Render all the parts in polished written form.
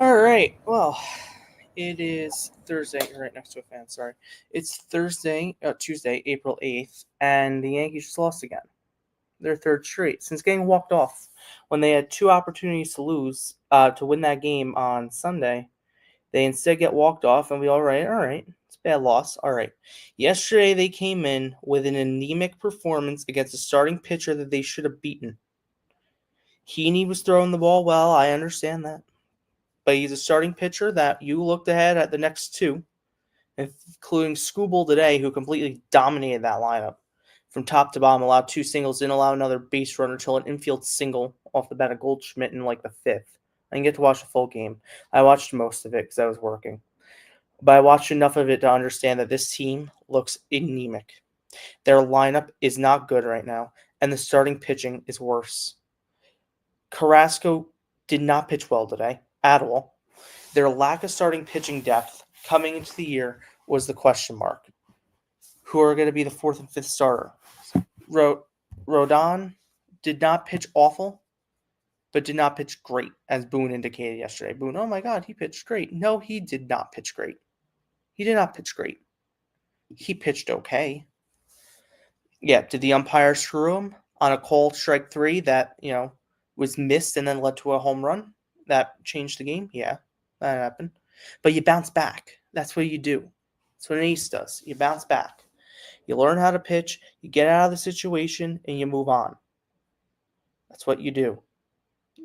All right. Well, it is Thursday. You're right next to a fan. Sorry. It's Tuesday, April 8th, and the Yankees just lost again. Their third straight since getting walked off when they had two opportunities to win that game on Sunday. They instead get walked off, and we all right. It's a bad loss. All right. Yesterday they came in with an anemic performance against a starting pitcher that they should have beaten. Heaney was throwing the ball well. I understand that. But he's a starting pitcher that you looked ahead at the next two, including Skubal today, who completely dominated that lineup from top to bottom, allowed two singles, didn't allow another base runner till an infield single off the bat of Goldschmidt in like the fifth. I didn't get to watch the full game. I watched most of it because I was working. But I watched enough of it to understand that this team looks anemic. Their lineup is not good right now, and the starting pitching is worse. Carrasco did not pitch well today at all. Their lack of starting pitching depth coming into the year was the question mark. Who are going to be the fourth and fifth starter? Rodon did not pitch awful, but did not pitch great, as Boone indicated yesterday. Boone, oh my God, he pitched great. No, he did not pitch great. He did not pitch great. He pitched okay. Yeah, did the umpire screw him on a called strike three that, was missed and then led to a home run? That changed the game? Yeah, that happened. But you bounce back. That's what you do. That's what an ace does. You bounce back. You learn how to pitch, you get out of the situation, and you move on. That's what you do.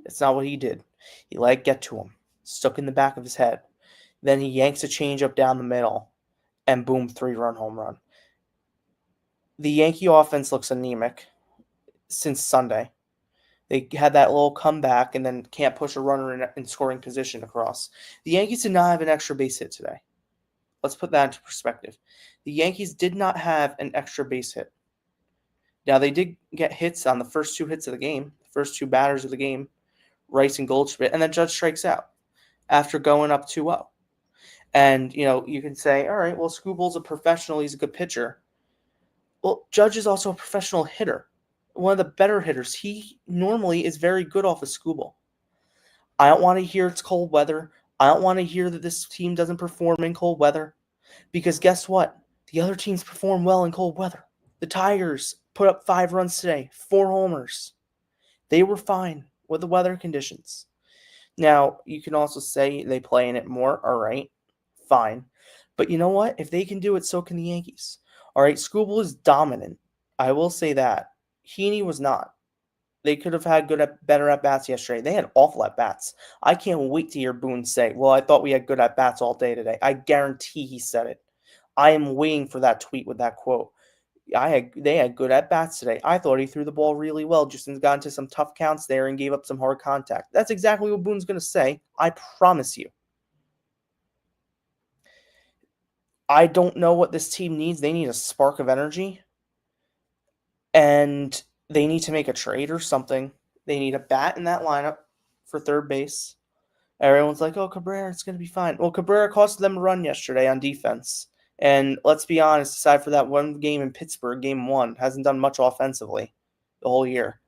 That's not what he did. He let it get to him. Stuck in the back of his head. Then he yanks a changeup down the middle, and boom, 3-run home run. The Yankee offense looks anemic since Sunday. They had that little comeback and then can't push a runner in scoring position across. The Yankees did not have an extra base hit today. Let's put that into perspective. The Yankees did not have an extra base hit. Now, they did get hits on the first two hits of the game, the first two batters of the game, Rice and Goldschmidt, and then Judge strikes out after going up 2-0. And, you can say, all right, well, Skubal's a professional. He's a good pitcher. Well, Judge is also a professional hitter, one of the better hitters. He normally is very good off of Skubal. I don't want to hear it's cold weather. I don't want to hear that this team doesn't perform in cold weather, because guess what? The other teams perform well in cold weather. The Tigers put up 5 runs today, 4 homers. They were fine with the weather conditions. Now, you can also say they play in it more. All right, fine. But you know what? If they can do it, so can the Yankees. All right, Skubal is dominant. I will say that. Heaney was not. They could have had better at-bats yesterday. They had awful at-bats. I can't wait to hear Boone say, well, I thought we had good at-bats all day today. I guarantee he said it. I am waiting for that tweet with that quote. They had good at-bats today. I thought he threw the ball really well. Justin's got into some tough counts there and gave up some hard contact. That's exactly what Boone's going to say. I promise you. I don't know what this team needs. They need a spark of energy. And they need to make a trade or something. They need a bat in that lineup for third base. Everyone's like, oh, Cabrera, it's going to be fine. Well, Cabrera cost them a run yesterday on defense. And let's be honest, aside for that one game in Pittsburgh, game 1, hasn't done much offensively the whole year.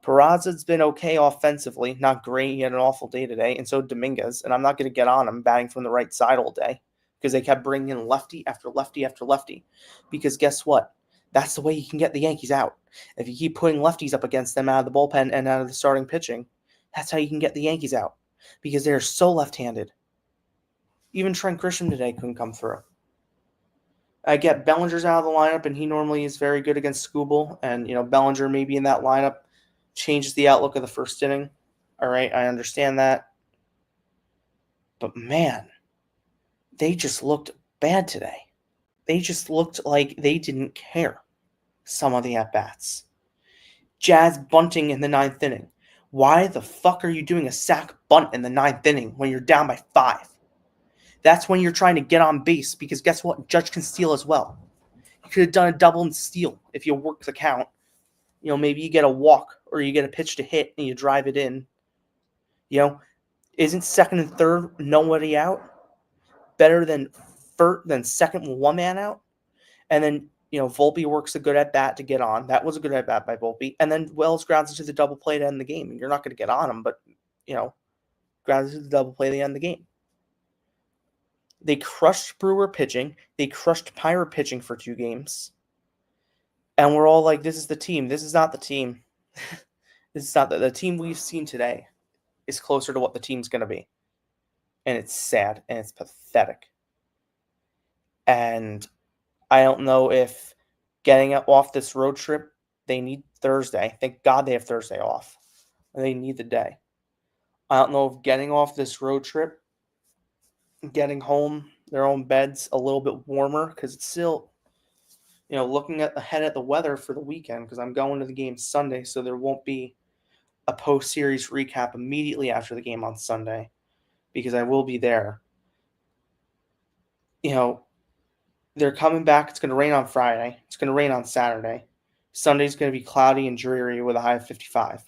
Peraza's been okay offensively, not great. He had an awful day today, and so Dominguez. And I'm not going to get on him batting from the right side all day because they kept bringing in lefty after lefty after lefty. Because guess what? That's the way you can get the Yankees out. If you keep putting lefties up against them out of the bullpen and out of the starting pitching, that's how you can get the Yankees out. Because they're so left-handed. Even Trent Grisham today couldn't come through. I get Bellinger's out of the lineup, and he normally is very good against Skubal. And, Bellinger maybe in that lineup changes the outlook of the first inning. All right, I understand that. But, man, they just looked bad today. They just looked like they didn't care, some of the at-bats. Jazz bunting in the 9th inning. Why the fuck are you doing a sac bunt in the 9th inning when you're down by 5? That's when you're trying to get on base, because guess what? Judge can steal as well. You could have done a double and steal if you work the count. Maybe you get a walk or you get a pitch to hit and you drive it in. Isn't second and third nobody out better than second with one man out? And then, Volpe works a good at-bat to get on. That was a good at-bat by Volpe. And then Wells grounds into the double play to end the game. And you're not going to get on him, but, grounded to the double play at the end of the game. They crushed Brewer pitching. They crushed Pirate pitching for 2 games. And we're all like, this is the team. This is not the team. This is not the team we've seen today is closer to what the team's going to be. And it's sad and it's pathetic. And I don't know if getting off this road trip, they need Thursday. Thank God they have Thursday off. They need the day. I don't know if getting off this road trip, getting home, their own beds a little bit warmer, because it's still, looking ahead at the weather for the weekend, because I'm going to the game Sunday, so there won't be a post-series recap immediately after the game on Sunday, because I will be there. They're coming back. It's going to rain on Friday. It's going to rain on Saturday. Sunday's going to be cloudy and dreary with a high of 55.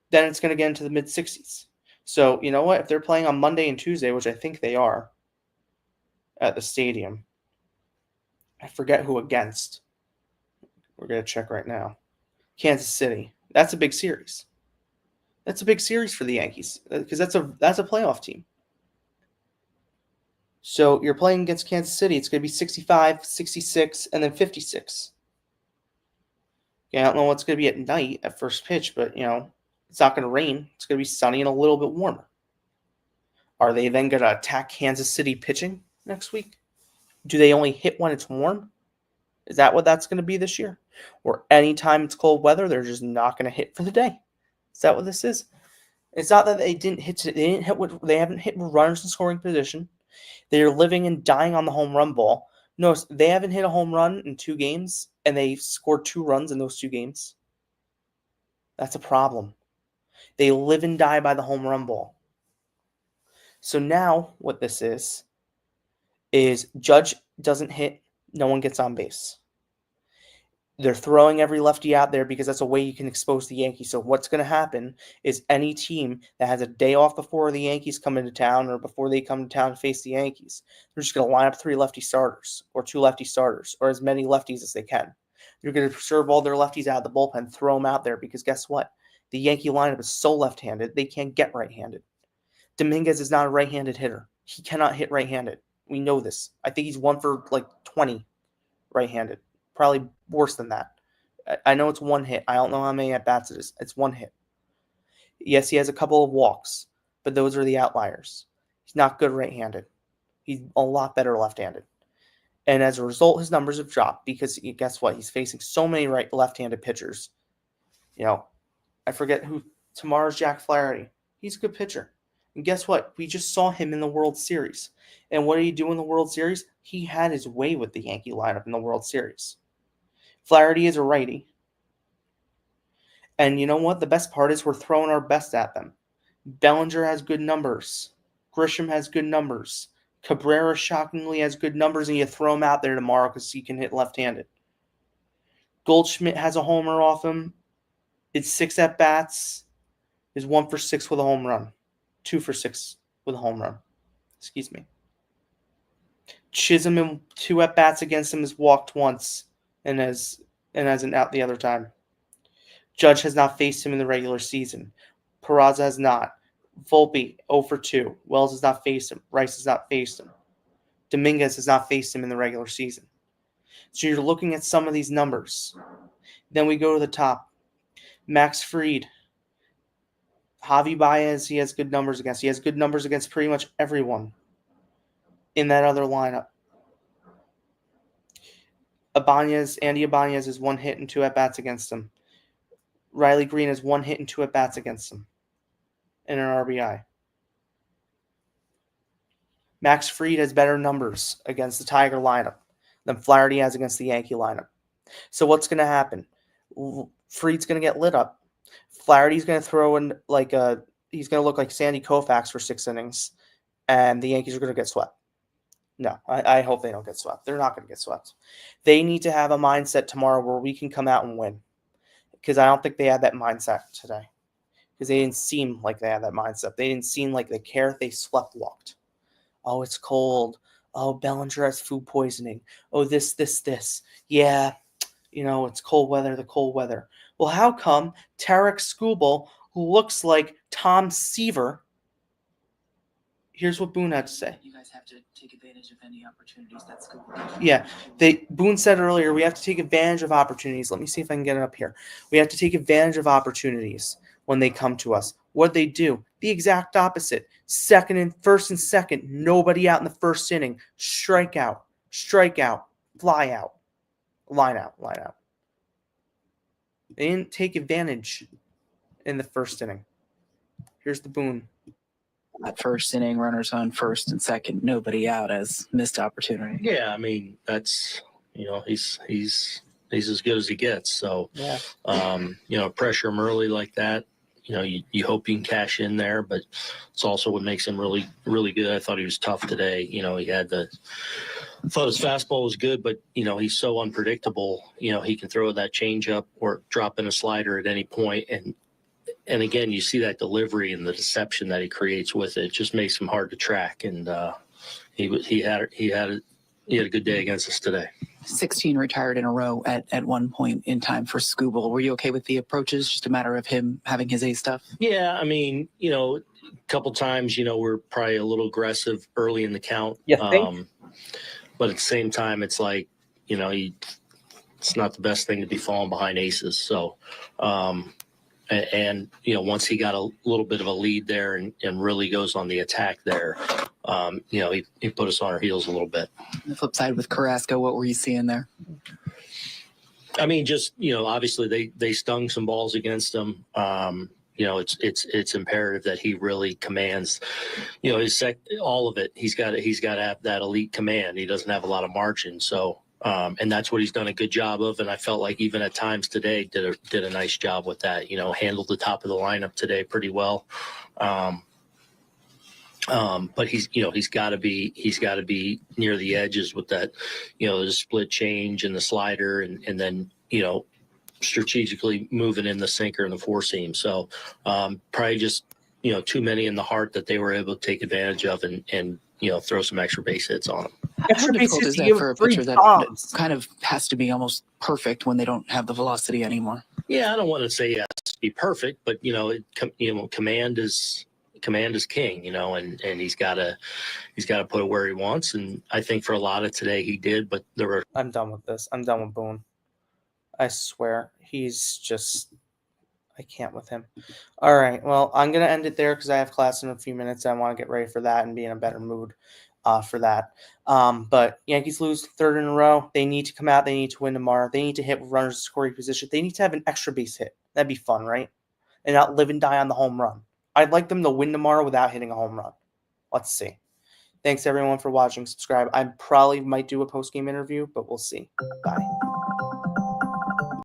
Then it's going to get into the mid-60s. So, you know what? If they're playing on Monday and Tuesday, which I think they are at the stadium, I forget who against. We're going to check right now. Kansas City. That's a big series. That's a big series for the Yankees because that's a playoff team. So you're playing against Kansas City. It's going to be 65, 66, and then 56. I don't know what's going to be at night at first pitch, but, it's not going to rain. It's going to be sunny and a little bit warmer. Are they then going to attack Kansas City pitching next week? Do they only hit when it's warm? Is that what that's going to be this year? Or anytime it's cold weather, they're just not going to hit for the day? Is that what this is? It's not that they didn't hit. They haven't hit runners in scoring position. They're living and dying on the home run ball. No, they haven't hit a home run in 2 games, and they scored 2 runs in those 2 games. That's a problem. They live and die by the home run ball. So now what this is Judge doesn't hit, no one gets on base. They're throwing every lefty out there because that's a way you can expose the Yankees. So what's going to happen is any team that has a day off before the Yankees come into town or before they come to town to face the Yankees, they're just going to line up 3 lefty starters or 2 lefty starters or as many lefties as they can. They're going to preserve all their lefties out of the bullpen, throw them out there because guess what? The Yankee lineup is so left-handed, they can't get right-handed. Dominguez is not a right-handed hitter. He cannot hit right-handed. We know this. I think he's 1 for 20 right-handed. Probably worse than that. I know it's 1 hit. I don't know how many at-bats it is. It's 1 hit. Yes, he has a couple of walks, but those are the outliers. He's not good right-handed. He's a lot better left-handed. And as a result, his numbers have dropped because guess what? He's facing so many left-handed pitchers. I forget who. Tomorrow's Jack Flaherty. He's a good pitcher. And guess what? We just saw him in the World Series. And what did he do in the World Series? He had his way with the Yankee lineup in the World Series. Flaherty is a righty. And you know what? The best part is we're throwing our best at them. Bellinger has good numbers. Grisham has good numbers. Cabrera shockingly has good numbers, and you throw him out there tomorrow because he can hit left-handed. Goldschmidt has a homer off him. It's 6 at-bats. Is 1 for 6 with a home run. 2 for 6 with a home run. Excuse me. Chisholm in 2 at-bats against him has walked once and has an out the other time. Judge has not faced him in the regular season. Peraza has not. Volpe, 0 for 2. Wells has not faced him. Rice has not faced him. Dominguez has not faced him in the regular season. So you're looking at some of these numbers. Then we go to the top. Max Fried. Javi Baez, he has good numbers against. He has good numbers against pretty much everyone in that other lineup. Andy Ibanez is 1 hit and 2 at-bats against him. Riley Green has 1 hit and 2 at-bats against him. And an RBI. Max Fried has better numbers against the Tiger lineup than Flaherty has against the Yankee lineup. So what's going to happen? Fried's going to get lit up. Flaherty's going to throw in he's going to look like Sandy Koufax for 6 innings, and the Yankees are going to get swept. No, I hope they don't get swept. They're not going to get swept. They need to have a mindset tomorrow where we can come out and win, because I don't think they had that mindset today, because they didn't seem like they had that mindset. They didn't seem like they care. They slept-walked. Oh, it's cold. Oh, Bellinger has food poisoning. Oh, this. Yeah, it's cold weather, the cold weather. Well, how come Tarek Skubal, who looks like Tom Seaver, Here's what Boone had to say. You guys have to take advantage of any opportunities that school. Yeah, Boone said earlier, we have to take advantage of opportunities. Let me see if I can get it up here. We have to take advantage of opportunities when they come to us. What they do? The exact opposite. First and second, nobody out in the first inning. Strike out, fly out, line out. They didn't take advantage in the first inning. Here's the Boone. That first inning, runners on first and second, nobody out as missed opportunity. Yeah, I mean that's he's as good as he gets. So Yeah. Pressure him early like that. You hope you can cash in there, but it's also what makes him really, really good. I thought he was tough today. He had I thought his fastball was good, but he's so unpredictable. He can throw that changeup or drop in a slider at any point, and again, you see that delivery and the deception that he creates with it. It just makes him hard to track. And he had a good day against us today. 16 retired in a row at one point in time for Scooble. Were you okay with the approaches? Just a matter of him having his A stuff? Yeah, I mean, a couple times, we're probably a little aggressive early in the count. Yeah. But at the same time, it's like, it's not the best thing to be falling behind aces. So, and once he got a little bit of a lead there and really goes on the attack there, he put us on our heels a little bit. On the flip side with Carrasco, what were you seeing there? I mean, just obviously they stung some balls against him. It's imperative that he really commands, all of it. He's got to have that elite command. He doesn't have a lot of margin, so. And that's what he's done a good job of. And I felt like even at times today did a nice job with that, handled the top of the lineup today pretty well. But he's got to be near the edges with that, the split change and the slider and then, strategically moving in the sinker and the four seam. So probably just, too many in the heart that they were able to take advantage of and throw some extra base hits on them. How difficult is that for a pitcher that kind of has to be almost perfect when they don't have the velocity anymore? Yeah, I don't want to say it has to be perfect, but command is king, and he's got to put it where he wants. And I think for a lot of today he did, but there were. I'm done with this. I'm done with Boone. I swear, he's just. I can't with him. All right. Well, I'm going to end it there because I have class in a few minutes. I want to get ready for that and be in a better mood for that. But Yankees lose third in a row. They need to come out. They need to win tomorrow. They need to hit runners in scoring position. They need to have an extra base hit. That'd be fun, right? And not live and die on the home run. I'd like them to win tomorrow without hitting a home run. Let's see. Thanks, everyone, for watching. Subscribe. I probably might do a post-game interview, but we'll see. Bye.